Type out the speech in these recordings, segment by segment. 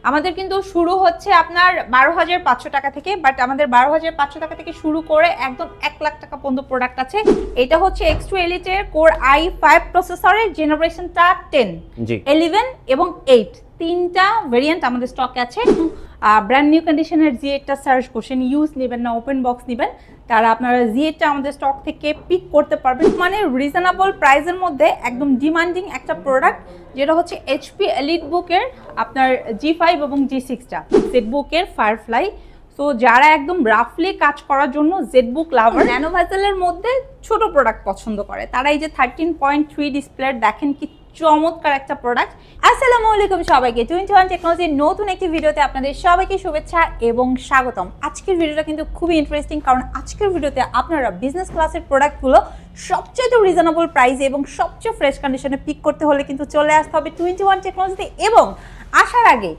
আমাদের কিন্তু শুরু হচ্ছে আপনার 12,500 টাকা থেকে, বাট আমাদের 12,500 টাকা থেকে শুরু করে একদম 1 লাখ টাকা পর্যন্ত প্রোডাক্ট আছে। এটা হচ্ছে X2 Elite এর Core i5 প্রসেসরের জেনারেশনটা 10, 11 এবং 8 তিনটা ভেরিয়েন্ট আমাদের স্টকে আছে। ব্র্যান্ড নিউ কন্ডিশনের Z8টা সার্চ করছেন, ইউজ নেবেন না ওপেন বক্স নেবেন, তারা আপনারা Z8টা আমাদের স্টক থেকে পিক করতে পারবেন। মানে রিজনেবল প্রাইসের মধ্যে একদম ডিমান্ডিং একটা প্রোডাক্ট, যেটা হচ্ছে HP EliteBook-এর আপনার G5 এবং G6টা, ZBook-এর Firefly। সো যারা একদম রাফলি কাজ করার জন্য ZBook লাভার, ন্যানো ভেসেলের মধ্যে ছোট প্রোডাক্ট পছন্দ করে, তারা এই যে 13.3 ডিসপ্লে দেখেন কি চমৎকার একটা প্রোডাক্ট। আসসালামু আলাইকুম সবাইকে, 21 টেকনোলজির নতুন একটি ভিডিওতে আপনাদের সবাইকে শুভেচ্ছা এবং স্বাগতম। আজকের ভিডিওটা কিন্তু খুবই ইন্টারেস্টিং, কারণ আজকের ভিডিওতে আপনারা বিজনেস ক্লাসের প্রোডাক্টগুলো সবচেয়ে রিজনেবল প্রাইসে এবং সবচেয়ে ফ্রেশ কন্ডিশনে পিক করতে হলে কিন্তু চলে আসতে হবে 21 টেকনোলজিতে, এবং আসার আগে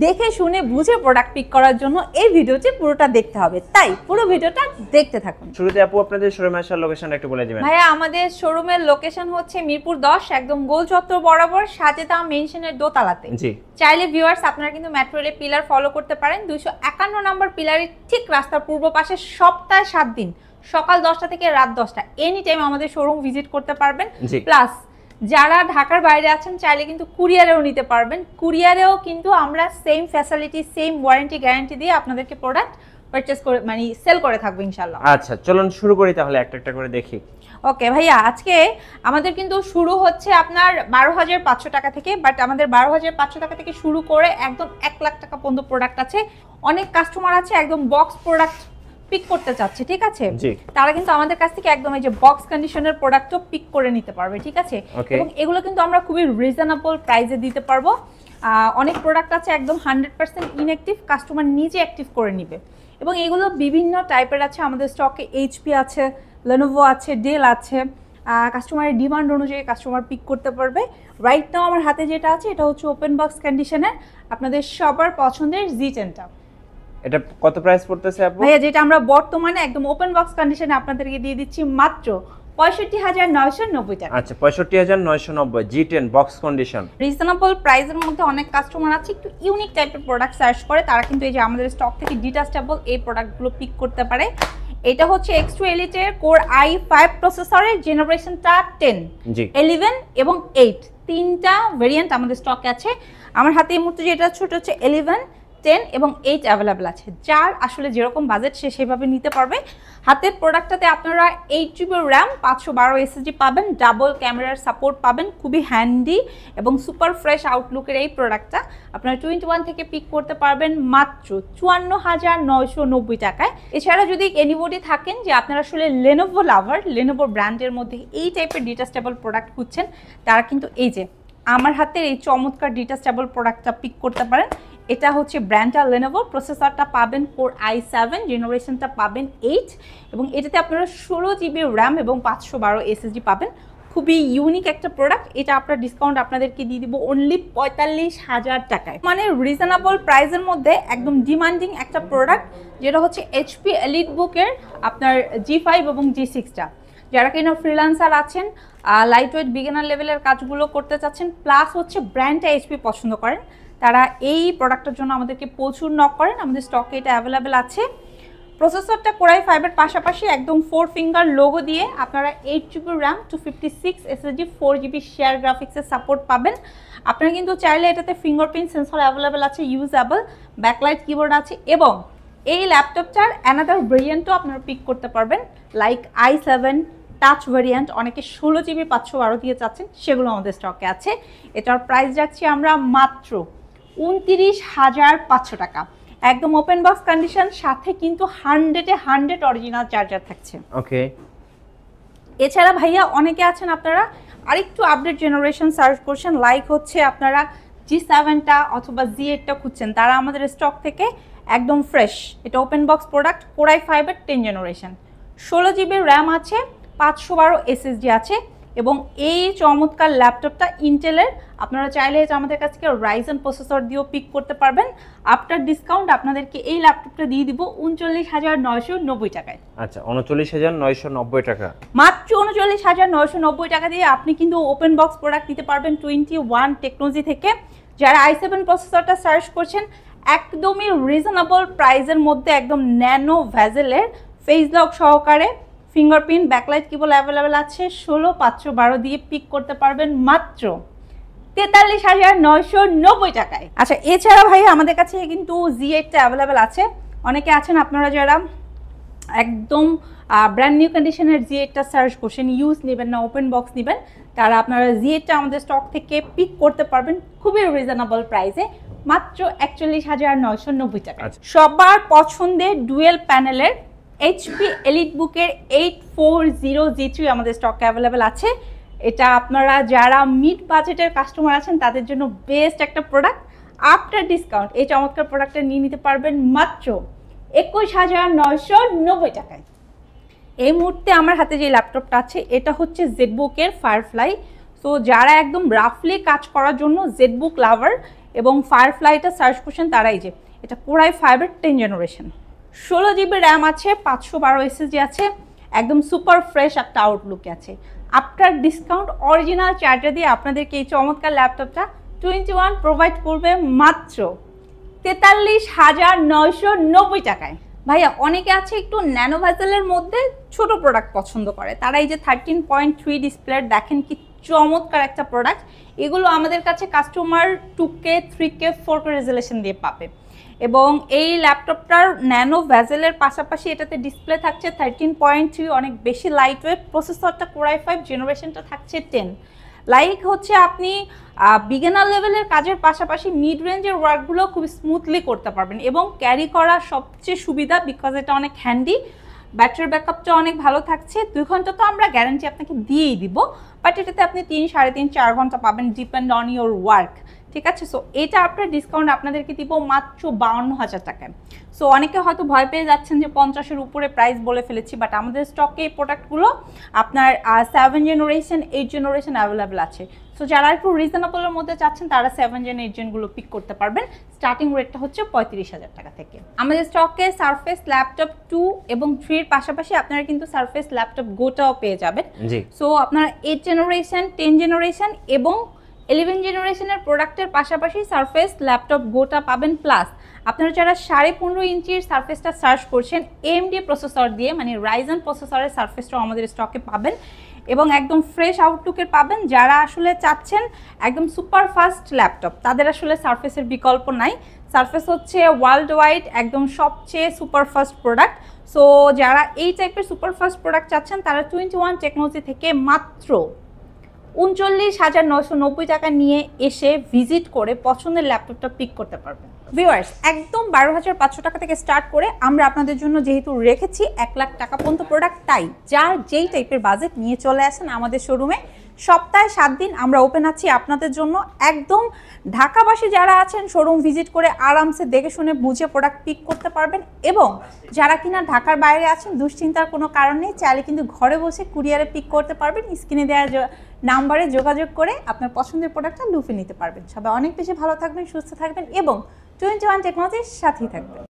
দেখে শুনে বুঝে প্রোডাক্ট পিক করার জন্য এই ভিডিওটি পুরোটা দেখতে হবে, তাই পুরো ভিডিওটা দেখতে থাকুন। শুরুতে আপু আপনাদের শোরুমের আসার লোকেশনটা একটু বলে দিবেন। ভাইয়া আমাদের শোরুমের লোকেশন হচ্ছে মিরপুর 10, একদম গোল চত্বর বরাবর সাজেদা মেনশনের দোতলাতে। জি, চাইলে ভিউয়ার্স আপনারা কিন্তু মেট্রো রেল পিলার ফলো করতে পারেন। 251 নম্বর পিলারের ঠিক রাস্তার পূর্ব পাশে সপ্তাহে 7 দিন সকাল 10টা থেকে রাত 10টা এনি টাইম আমাদের শোরুম ভিজিট করতে পারবেন। প্লাস যারা ঢাকার বাইরে আছেন চাইলে কিন্তু কুরিয়ারেও নিতে পারবেন। কুরিয়ারেও কিন্তু আমরা same facility, same warranty guarantee দিয়ে আপনাদেরকে প্রোডাক্ট পারচেজ করে মানে সেল করে থাকবো ইনশাআল্লাহ। আচ্ছা চলুন শুরু করি তাহলে, একটা একটা করে দেখি। ওকে ভাইয়া, আজকে আমাদের কিন্তু শুরু হচ্ছে আপনার 12,500 টাকা থেকে, বাট আমাদের 12,500 টাকা থেকে শুরু করে একদম 1 লাখ টাকা পর্যন্ত প্রোডাক্ট আছে। অনেক কাস্টমার আছে একদম বক্স প্রোডাক্ট পিক করতে চাচ্ছে, ঠিক আছে, তারা কিন্তু আমাদের কাছ থেকে একদম এই যে বক্স কন্ডিশনের প্রোডাক্টও পিক করে নিতে পারবে, ঠিক আছে। এবং এগুলো কিন্তু আমরা খুবই রিজনেবল প্রাইসে দিতে পারবো। অনেক প্রোডাক্ট আছে একদম 100% ইনঅ্যাক্টিভ, কাস্টমার নিজে অ্যাক্টিভ করে নিবে, এবং এগুলো বিভিন্ন টাইপের আছে আমাদের স্টকে। HP আছে, Lenovo আছে, ডেল আছে, কাস্টমারের ডিমান্ড অনুযায়ী কাস্টমার পিক করতে পারবে। রাইট নাও আমার হাতে যেটা আছে এটা হচ্ছে ওপেন বক্স কন্ডিশনের আপনাদের সবার পছন্দের Z10টা। এটা কত প্রাইস পড়তেছে আপু? ভাইয়া যেটা আমরা বর্তমানে একদম ওপেন বক্স কন্ডিশনে আপনাদেরকে দিয়ে দিচ্ছি মাত্র 65,990 টাকা। আচ্ছা 65,990 G10 বক্স কন্ডিশন। রিজনেবল প্রাইসের মধ্যে অনেক কাস্টমার আছে একটু ইউনিক টাইপের প্রোডাক্ট সার্চ করে, তারা কিন্তু এই যে আমাদের স্টক থেকে ডিটাচেবল এই প্রোডাক্টগুলো পিক করতে পারে। এটা হচ্ছে X2 Elite এর Core i5 প্রসেসরের জেনারেশনটা 10, 11 এবং 8 তিনটা ভেরিয়েন্ট আমাদের স্টকে আছে। আমার হাতে এই মুহূর্তে যেটা ছোট হচ্ছে 11, 10 এবং 8 অ্যাভেলেবেল আছে। যার আসলে যেরকম বাজেট সে সেভাবে নিতে পারবে। হাতের প্রোডাক্টটাতে আপনারা 8GB র্যাম, 512 SSD পাবেন, ডাবল ক্যামেরার সাপোর্ট পাবেন, খুবই হ্যান্ডি এবং সুপার ফ্রেশ আউটলুকের এই প্রোডাক্টটা আপনারা 21 থেকে পিক করতে পারবেন মাত্র 54,990 টাকায়। এছাড়া যদি এনিবডি থাকেন যে আপনারা আসলে Lenovo লাভার, Lenovo ব্র্যান্ডের মধ্যে এই টাইপের ডিটাচেবল প্রোডাক্ট খুঁজছেন, তারা কিন্তু এই যে আমার হাতের এই চমৎকার ডিটাচেবল প্রোডাক্টটা পিক করতে পারেন। এটা হচ্ছে ব্র্যান্ডটা Lenovo, প্রসেসরটা পাবেন Core i7, জেনারেশনটা পাবেন 8 এবং এটাতে আপনারা 16GB র্যাম এবং 512 SSD পাবেন। খুবই ইউনিক একটা প্রোডাক্ট। এটা আপনার ডিসকাউন্ট আপনাদেরকে দিয়ে দিব অনলি 45,000 টাকায়। মানে রিজনেবল প্রাইসের মধ্যে একদম ডিমান্ডিং একটা প্রোডাক্ট, যেটা হচ্ছে HP EliteBook-এর আপনার G5 এবং G6টা। যারা কিনা ফ্রিল্যান্সার আছেন, লাইট ওয়েট বিগিনার লেভেলের কাজগুলো করতে চাচ্ছেন, প্লাস হচ্ছে ব্র্যান্ডটা HP পছন্দ করেন, তারা এই প্রোডাক্টের জন্য আমাদেরকে প্রচুর নক করেন। আমাদের স্টকে এটা অ্যাভেলেবেল আছে। প্রসেসরটা Core i5-এর পাশাপাশি একদম 4 ফিঙ্গার লোগো দিয়ে আপনারা 8GB RAM, 256 SSD, 4GB share গ্রাফিক্সের সাপোর্ট পাবেন। আপনারা কিন্তু চাইলে এটাতে ফিঙ্গারপ্রিন্ট সেন্সর অ্যাভেলেবেল আছে, ইউজেবল ব্যাকলাইট কিবোর্ড আছে, এবং এই ল্যাপটপটার অ্যানাদার ভেরিয়েন্টও আপনারা পিক করতে পারবেন, লাইক i7 টাচ ভেরিয়েন্ট। অনেকে 16GB 512 দিয়ে চাচ্ছেন, সেগুলো আমাদের স্টকে আছে। এটার প্রাইস রাখছি আমরা মাত্র 29,500 টাকা, একদম ওপেন বক্স কন্ডিশন, সাথে কিন্তু 100 অরিজিনাল চার্জার থাকছে। ওকে, এছাড়া ভাইয়া অনেকে আছেন আপনারা আরেকটু আপডেট জেনারেশন সার্চ করছেন, লাইক হচ্ছে আপনারা G7টা অথবা Z8টা খুঁজছেন, তারা আমাদের স্টক থেকে একদম ফ্রেশ, এটা open box product, Core i5-এর 10 generation, 16GB RAM আছে, 512 SSD আছে, এবং এই চমৎকার ল্যাপটপটা ইন্টেলের। আপনারা চাইলে এটা আমাদের কাছ থেকে রাইজেন প্রসেসর দিয়েও পিক করতে পারবেন। আফটার ডিসকাউন্ট আপনাদেরকে এই ল্যাপটপটা দিয়ে দিব 39,990 টাকায়। আচ্ছা 39,990 টাকা, মাত্র 39,990 টাকা দিয়ে আপনি কিন্তু ওপেন বক্স প্রোডাক্ট নিতে পারবেন 21 টেকনোলজি থেকে। যারা i7 প্রসেসরটা সার্চ করছেন একদমই রিজনেবল প্রাইসের মধ্যে একদম ন্যানো ভেজেলের ফেস লক সহকারে ফিঙ্গারপ্রিন্ট ব্যাকলাইট কেবল অ্যাভেলেবেল আছে 16512 দিয়ে পিক করতে পারবেন মাত্র 43,990 টাকায়। আচ্ছা এছাড়া ভাই আমাদের কাছে কিন্তু Z8টা অ্যাভেলেবেল আছে। অনেকে আছেন আপনারা যারা একদম ব্র্যান্ড নিউ কন্ডিশনের Z8টা সার্চ করছেন, ইউজ নেবেন না ওপেন বক্স নেবেন, তারা আপনারা Z8টা আমাদের স্টক থেকে পিক করতে পারবেন খুবই রিজনেবল প্রাইসে মাত্র 41,990 টাকা। সবার পছন্দের ডুয়েল প্যানেলের HP এলিটবুকের 840G3 আমাদের স্টকে অ্যাভেলেবেল আছে। এটা আপনারা যারা মিড বাজেটের কাস্টমার আছেন তাদের জন্য বেস্ট একটা প্রোডাক্ট। আফটার ডিসকাউন্ট এই চমৎকার প্রোডাক্টটা নিয়ে নিতে পারবেন মাত্র 21,990 টাকায়। এই মুহূর্তে আমার হাতে যে ল্যাপটপটা আছে এটা হচ্ছে জেটবুকের ফায়ারফ্লাই। সো যারা একদম রাফলি কাজ করার জন্য জেটবুক লাভার এবং ফায়ারফ্লাইটা সার্চ করছেন তারাই যে এটা Core i5-এর 10 জেনারেশন, 16 GB র্যাম আছে, 512 SSD আছে, একদম সুপার ফ্রেশ একটা আউটলুক আছে। আফটার ডিসকাউন্ট অরিজিনাল চার্জার দিয়ে আপনাদেরকে এই চমৎকার ল্যাপটপটা 21 প্রোভাইড করবে মাত্র 43,990 টাকায়। ভাইয়া অনেকে আছে একটু ন্যানো ভেজেলের মধ্যে ছোট প্রোডাক্ট পছন্দ করে, তারা এই যে 13.3 ডিসপ্লে দেখেন কি চমৎকার একটা প্রোডাক্ট। এগুলো আমাদের কাছে customer 2K 3K 4K resolution দিয়ে পাবে এবং এই ল্যাপটপটার ন্যানো ভেজেলের পাশাপাশি এটাতে ডিসপ্লে থাকছে 13.3, অনেক বেশি লাইট ওয়েট, প্রসেসরটা Core i5 জেনারেশনটা থাকছে 10। লাইক হচ্ছে আপনি বিগিনার লেভেলের কাজের পাশাপাশি মিড রেঞ্জের ওয়ার্কগুলো খুব স্মুথলি করতে পারবেন এবং ক্যারি করা সবচেয়ে সুবিধা বিকজ এটা অনেক হ্যান্ডি। ব্যাটারি ব্যাকআপটা অনেক ভালো থাকছে, 2 ঘন্টা তো আমরা গ্যারান্টি আপনাকে দিয়েই দিব, বাট এটাতে আপনি 3, 3.5, 4 ঘন্টা পাবেন ডিপেন্ড অন ইউর ওয়ার্ক, ঠিক আছে। সো এটা আপনার ডিসকাউন্ট আপনাদেরকে দিব মাত্র 52,000 টাকায়। সো অনেকে হয়তো ভয় পেয়ে যাচ্ছেন যে 50-এর উপরে প্রাইস বলে ফেলেছি, বাট আমাদের স্টকে এই প্রোডাক্টগুলো আপনার 7 জেনারেশন 8 জেনারেশন অ্যাভেলেবেল আছে। সো যারা একটু রিজনেবলের মধ্যে চাচ্ছেন তারা 7 জেন 8 জেনগুলো পিক করতে পারবেন। স্টার্টিং রেটটা হচ্ছে 35,000 টাকা থেকে। আমাদের স্টকে সারফেস ল্যাপটপ 2 এবং 3 এর পাশাপাশি আপনারা কিন্তু সারফেস ল্যাপটপ গোটাও পেয়ে যাবেন। সো আপনারা 8 জেনারেশন 10 জেনারেশন এবং 11 জেনারেশনের প্রোডাক্টের পাশাপাশি সারফেস ল্যাপটপ গোটা পাবেন। প্লাস আপনারা যারা 15.5 ইঞ্চির সারফেসটা সার্চ করছেন AMD প্রসেসর দিয়ে, মানে রাইজেন প্রসেসরের সারফেসটাও আমাদের স্টকে পাবেন এবং একদম ফ্রেশ আউটলুকের পাবেন। যারা আসলে চাচ্ছেন একদম সুপার ফাস্ট ল্যাপটপ তাদের আসলে সারফেসের বিকল্প নাই। সারফেস হচ্ছে ওয়ার্ল্ড ওয়াইড একদম সবচেয়ে সুপার ফাস্ট প্রোডাক্ট। সো যারা এই টাইপের সুপার ফাস্ট প্রোডাক্ট চাচ্ছেন তারা 21 টেকনোলজি থেকে মাত্র 39,990 টাকা নিয়ে এসে ভিজিট করে পছন্দের ল্যাপটপটা পিক করতে পারবেন। ভিউয়ার্স একদম 12,500 টাকা থেকে স্টার্ট করে আমরা আপনাদের জন্য যেহেতু রেখেছি 1 লাখ টাকা পর্যন্ত প্রোডাক্ট, তাই যার যেই টাইপের বাজেট নিয়ে চলে আসেন আমাদের শোরুমে। সপ্তাহে 7 দিন আমরা ওপেন আছি আপনাদের জন্য। একদম ঢাকাবাসী যারা আছেন শোরুম ভিজিট করে আরামসে দেখে শুনে বুঝে প্রোডাক্ট পিক করতে পারবেন এবং যারা কিনা ঢাকার বাইরে আছেন দুশ্চিন্তার কোনো কারণ নেই, চাইলে কিন্তু ঘরে বসে কুরিয়ারে পিক করতে পারবেন। স্ক্রিনে দেওয়া নাম্বারে যোগাযোগ করে আপনার পছন্দের প্রোডাক্টটা লুফে নিতে পারবেন। সবাই অনেক বেশি ভালো থাকবেন, সুস্থ থাকবেন এবং 21 টেকনোলজির সাথেই থাকবেন।